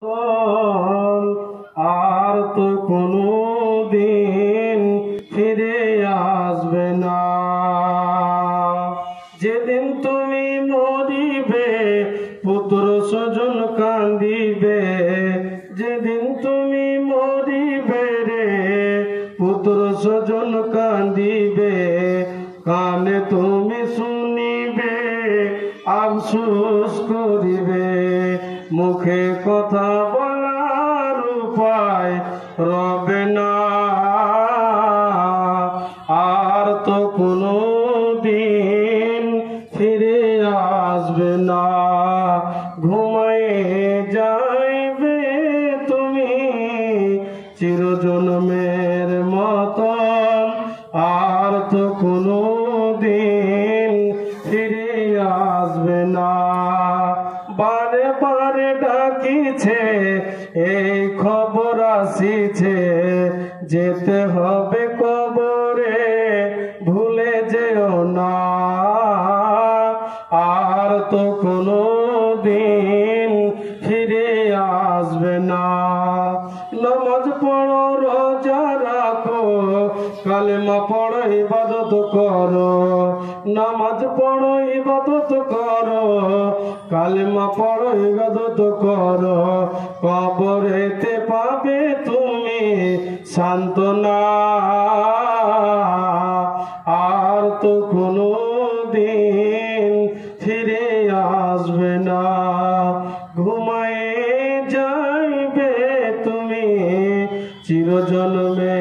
আর তো কোনো দিন ফিরে আসবে না। যেদিন তুমি মরিবে পুত্র স্বজন কান্দিবে, যেদিন তুমি মরিবে রে পুত্র স্বজন কান্দিবে, কানে তুমি শুনিবে আফসোস করিবে, মুখে কথা বলার উপায় রবে না। আর তো কোনো দিন ফিরে আসবে না। ঘুমায়ে যাইবে তুমি চিরজন্মের মতন, আর তো কোনো দিন ফিরে আসবে না। বারে বারে ডাকিছে এই খবর আসিছে, যেতে হবে কবরে ভুলে যেও না। আর তো কোনো দিন ফিরে আসবে না। নামাজ পড়ো রোজা রাখো কালেমা পড়ো ইবাদত করো, নামাজ পড়ো ইবাদত করো কালেমা পড়ো ইবাদত করো, কবরেতে পাবে তুমি সান্ত্বনা। আর তো কোনো দিন ফিরে আসবে না। ঘুমায়ে যাইবে তুমি চিরজন্মে